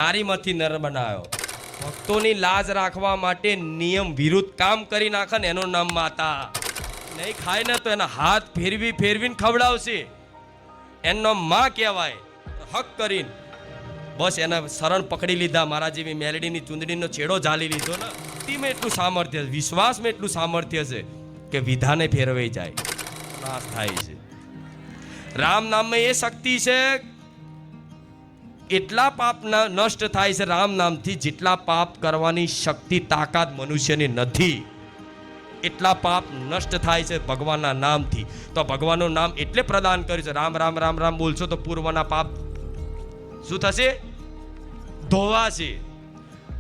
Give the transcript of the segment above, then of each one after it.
નારીમાંથી નર બનાવ્યો. ભક્તોની લાજ રાખવા માટે નિયમ વિરુદ્ધ કામ કરી નાખે ને એનું નામ માતા. નહીં ખાય ને તો એના હાથ ફેરવીને ખવડાવશે, એનો માં કહેવાય. હક કરીને બસ એના શરણ પકડી લીધા, મારા જેવી મેલડીની ચૂંદડીનો છેડો ઝાલી લીધો ને. ભક્તિમાં એટલું સામર્થ્ય, વિશ્વાસમાં એટલું સામર્થ્ય છે કે વિધાને ફેરવાઈ જાય, નાશ થાય છે. રામ નામમાં એ શક્તિ છે, એટલા પાપ નષ્ટ થાય છે રામ નામથી જેટલા પાપ કરવાની શક્તિ તાકાત મનુષ્યની નથી. એટલા પાપ નષ્ટ થાય છે ભગવાનના નામથી. તો ભગવાનનું નામ એટલે પ્રદાન કર્યું છે. રામ રામ રામ રામ બોલશો તો પૂર્વના પાપ શું થશે? ધોવાશે.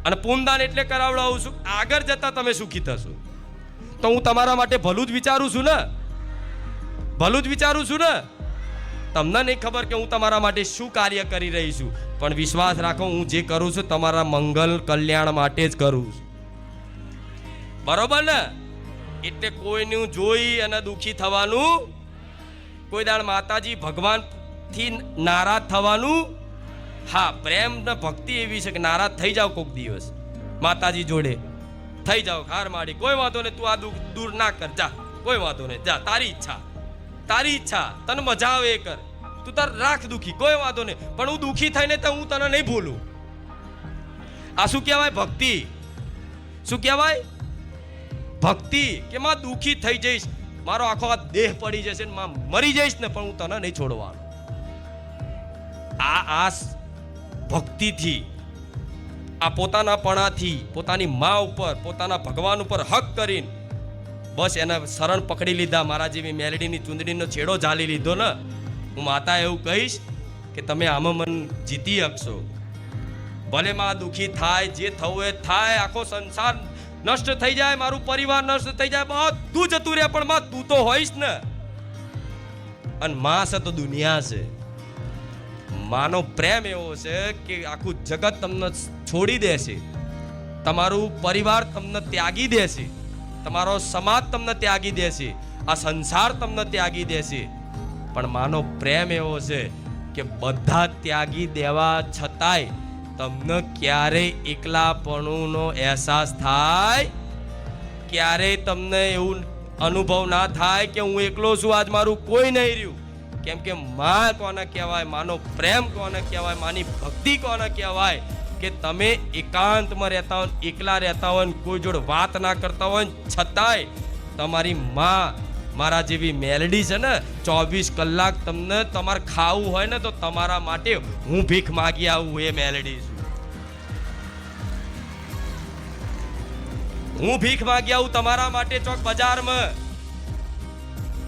અને પૂનદાન એટલે કરાવડાવું છું, આગળ જતા તમે સુખી થશો. તો હું તમારા માટે ભલું જ વિચારું છું ને, ભલું જ વિચારું છું ને. તમને નહીં ખબર કે હું તમારા માટે શું કાર્ય કરી રહી છું, પણ વિશ્વાસ રાખો હું જે કરું છું તમારા મંગલ કલ્યાણ માટે જ કરું છું. બરોબર ને? એટલે કોઈનું જોઈ અને દુઃખી થવાનું, કોઈ દાડ માતાજી ભગવાનથી નારાજ થવાનું. હા, પ્રેમ ને ભક્તિ એવી છે કે નારાજ થઈ જાવ કોઈક દિવસ માતાજી જોડે, થઈ જાવ હાર માડી, કોઈ વાંધો નહીં, તું આ દુઃખ દૂર ના કર, જા, કોઈ વાંધો નહીં, જા, તારી ઈચ્છા, તારી ઈચ્છા, તને મજા આવે એ કર, તું તાર રાખ દુઃખી, કોઈ વાંધો નહીં, પણ હું દુઃખી થઈને તો હું તને નહીં ભૂલું. આ શું કહેવાય? ભક્તિ. શું કહેવાય? ભક્તિ. કે માં દુઃખી થઈ જઈશ, મારો આખો આ દેહ પડી જશે ને માં મરી જઈશ ને, પણ હું તને નહીં છોડવાનો. આ ભક્તિથી, આ પોતાના પણાથી, પોતાની મા ઉપર, પોતાના ભગવાન ઉપર હક કરીને બસ એના શરણ પકડી લીધા, મારા જેવી મેલડીની ચૂંદડીનો છેડો ઝાલી લીધો ને. હું માતા એવું કહીશ કે તમે આમાં મન જીતી શકશો. ભલે માં દુઃખી થાય, જે થવું એ થાય, આખો સંસાર નષ્ટ થઈ જાય, મારું પરિવાર નષ્ટ થઈ જાય, બધું જતું રહે, પણ માં તું તો હોઈશ ને. અને માં છે તો દુનિયા છે. માનો પ્રેમ એવો છે કે આખું જગત તમને છોડી દેશે, તમારું પરિવાર તમને ત્યાગી દેશે, તમારો સમાજ તમને ત્યાગી દેશે, આ સંસાર તમને ત્યાગી દેશે, પણ માનો પ્રેમ એવો છે કે બધા ત્યાગી દેવા છતાંય તમને ક્યારેય એકલાપણુંનો અહેસાસ થાય, ક્યારેય તમને એવું અનુભવ ના થાય કે હું એકલો છું, આજ મારું કોઈ નહીં રહ્યું. કેમ કે માં કોને કહેવાય, માનો પ્રેમ કોને કહેવાય, માની ભક્તિ કોને કહેવાય કે તમે એકાંતમાં રહેતા હોય, એકલા રહેતા હોય, કોઈ જોડે વાત ના કરતા હોય, છતાંય તમારી માં, મારા જેવી મેલડી છે ને, 24 કલાક તમને તમારે ખાવું હોય ને તો તમારા માટે હું ભીખ માગી આવું, એ મેલડી છું. હું ભીખ માગી આવું તમારા માટે ચોક બજારમાં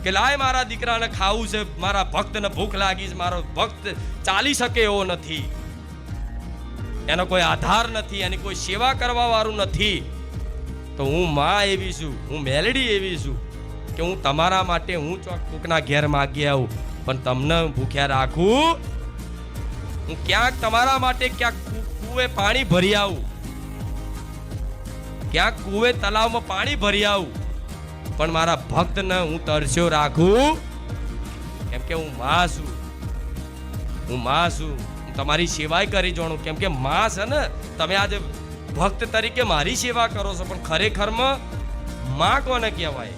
કે લાય મારા દીકરાને ખાવું છે, મારા ભક્તને ભૂખ લાગી છે, મારો ભક્ત ચાલી શકે એવો નથી, એનો કોઈ આધાર નથી, એની કોઈ સેવા કરવા વાળું નથી, તો હું માં એવી છું, હું મેલડી એવી છું કે હું તમારા માટે હું ચોક કોકના ઘેર માગી આવું, પણ તમને ભૂખ્યા રાખું. હું ક્યાંક તમારા માટે ક્યાંક કુએ પાણી ભરી આવું, ક્યાંક કુએ તલાવમાં પાણી ભરી આવું, પણ મારા ભક્તને હું તરસ્યો રાખું, કેમ કે હું માં છું. હું માં છું, હું તમારી સેવાય કરી જાણું, કેમ કે માં છે ને. તમે આજે ભક્ત તરીકે મારી સેવા કરો છો, પણ ખરેખરમાં માં કોને કહેવાય?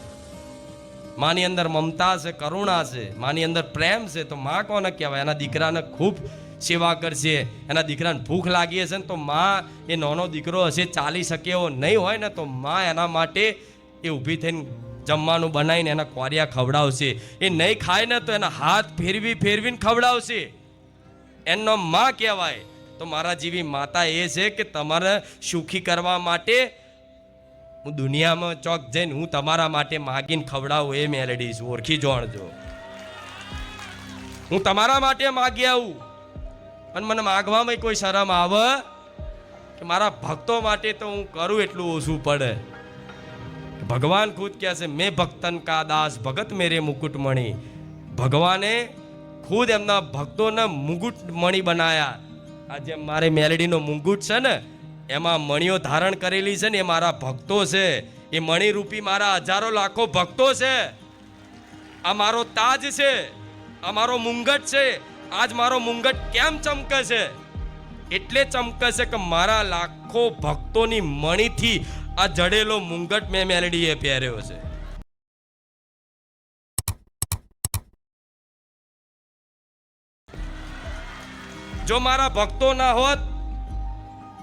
માની અંદર મમતા છે, કરુણા છે, માની અંદર પ્રેમ છે, તો માં કોને કહેવાય? એના દીકરાને ખૂબ સેવા કરશે, એના દીકરાને ભૂખ લાગી હશે ને તો માં, એ નાનો દીકરો હશે ચાલી શકે એવો નહીં હોય ને, તો માં એના માટે એ ઊભી થઈને જમવાનું બનાવીને એના કોરિયા ખવડાવશે. એ નહીં ખાય ને તો એના હાથ ફેરવીને ખવડાવશે, એનો માં કહેવાય. તો મારા જેવી માતા એ છે કે તમારે સુખી કરવા માટે હું દુનિયામાં ચોક જઈને હું તમારા માટે માગીને ખવડાવું, એ મેલડી છું, ઓળખી જોણજો. હું તમારા માટે માગી આવું, અને મને માગવામાં કોઈ શરમ આવે કે મારા ભક્તો માટે તો હું કરું એટલું ઓછું પડે. ભગવાન ખુદ કહે છે, મેં ભક્તન કા દાસ ભગત મેરે મુકુટમણી. ભગવાને ખુદ એમના ભક્તોને મુકુટમણી બનાયા. આ જેમ મારે મેલડીનો મુંગુટ છે ને, એમાં મણીઓ ધારણ કરેલી છે ને, એ મારા ભક્તો છે. એ મણીરૂપી મારા હજારો લાખો ભક્તો છે. આ મારો તાજ છે, આ મારો મુંગટ છે. આજ મારો મુંગટ કેમ ચમકે છે? એટલે ચમકે છે કે મારા લાખો ભક્તોની મણીથી આ જડેલો મુંગટ મેં મેલડીએ પહેર્યો છે. જો મારા ભક્તો ના હોત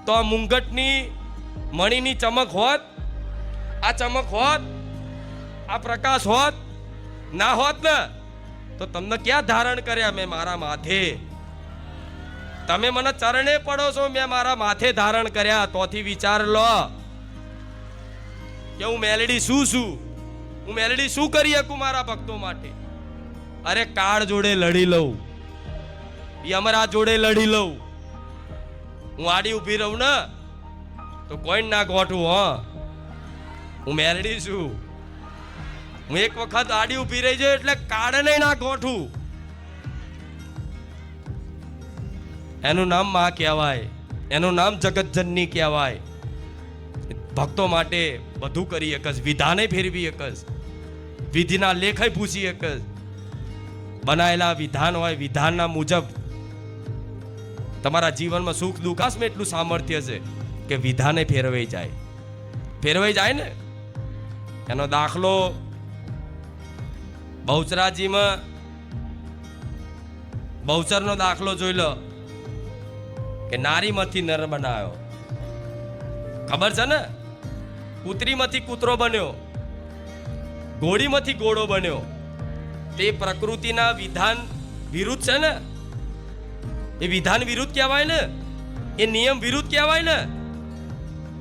તો આ મુંગટની મણીની ચમક હોત, આ ચમક હોત, આ પ્રકાશ હોત, ના હોત ને તો તમને ક્યાં ધારણ કર્યા મેં મારા માથે? તમે મને ચરણે પડો છો, મેં મારા માથે ધારણ કર્યા. તોથી વિચાર લો કે હું મેલડી શું છું, હું મેલડી શું કરી શકું મારા ભક્તો માટે? અરે કાળ જોડે લડી લઉં, યમરાજ જોડે લડી લઉં. હું આડી ઊભી રહું ને તો કોઈ ના ગોઠું. હું મેલડી છું. હું એક વખત આડી ઊભી રહી જાય એટલે કાળને ના ગોઠું. એનું નામ માં કહેવાય, એનું નામ જગતજનની કહેવાય. ભક્તો માટે બધું કરી એકસ, વિધાને ફેરવી એકસ, વિધિના લેખય પૂછી એકસ. બનાયેલા વિધાન હોય, વિધાનના મુજબ તમારા જીવનમાં સુખ દુઃખાસમાં એટલું સામર્થ્ય છે કે વિધાને ફેરવાઈ જાય. ફેરવાઈ જાય ને એનો દાખલો બહુચરાજીમાં બહુચરનો દાખલો જોઈ લો કે નારીમાંથી નર બનાવ્યો. ખબર છે ને? કૂતરીમાંથી કૂતરો બન્યો, ઘોડીમાંથી ઘોડો બન્યો. તે પ્રકૃતિના વિધાન વિરુદ્ધ છે ને, એ વિધાન વિરુદ્ધ કહેવાય ને, એ નિયમ વિરુદ્ધ કહેવાય ને.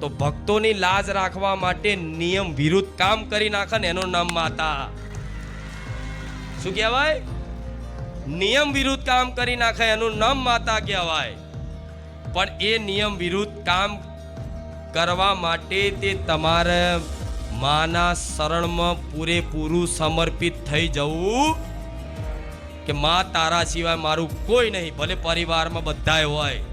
તો ભક્તોની લાજ રાખવા માટે નિયમ વિરુદ્ધ કામ કરી નાખે ને એનું નામ માતા. શું કહેવાય? નિયમ વિરુદ્ધ કામ કરી નાખે એનું નામ માતા કહેવાય. પણ એ નિયમ વિરુદ્ધ કામ કરવા માટે તે તમારે માના શરણમાં પૂરેપૂરું સમર્પિત થઈ જવું કે માં તારા સિવાય મારું કોઈ નહીં. ભલે પરિવારમાં બધાય હોય,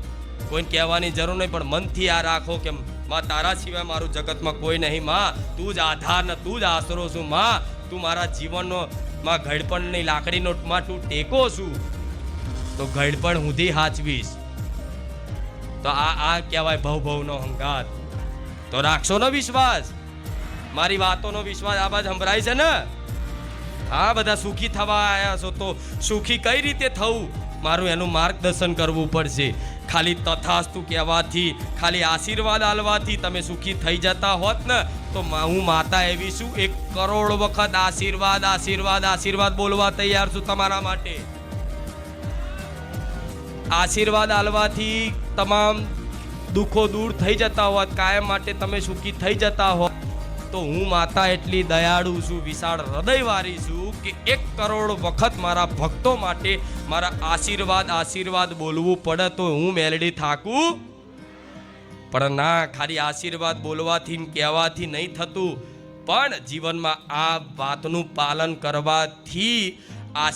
કોઈને કહેવાની જરૂર નહીં, પણ મનથી આ રાખો કે માં તારા સિવાય મારું જગતમાં કોઈ નહીં. માં તું જ આધાર ને તું જ આશરો છું. માં તું મારા જીવનનો માં ઘડપણની લાકડીનો માં તું ટેકો છું. તો ઘડપણ સુધી હાચવીશ. તો આ કહેવાય ભવનો હંગાત. તો રાખશો ને વિશ્વાસ? મારી વાતોનો વિશ્વાસ આ બાદ સંભળાય છે ને? હા, બધા સુખી થવા આવ્યા છો તો સુખી કઈ રીતે થવું મારું એનું માર્ગદર્શન કરવું પડશે. ખાલી તથાસ્તુ કહેવાથી, ખાલી આશીર્વાદ આલવાથી તમે સુખી થઈ જતા હોત ને તો હું માતા એવી છું 1 કરોડ વખત આશીર્વાદ આશીર્વાદ આશીર્વાદ બોલવા તૈયાર છું તમારા માટે. આશીર્વાદ આલવાથી તમામ દુઃખો દૂર થઈ જતા હોત, કાયમ માટે તમે સુખી થઈ જતા હોત તો હું માતા એટલી દયાળુ છું, વિશાળ હૃદયવાળી છું કે 1 કરોડ વખત મારા ભક્તો માટે મારા આશીર્વાદ આશીર્વાદ બોલવું પડે તો હું મેલડી થાકું. પણ ના, ખાલી આશીર્વાદ બોલવાથી કહેવાથી નહીં થતું, પણ જીવનમાં આ વાતનું પાલન કરવાથી આ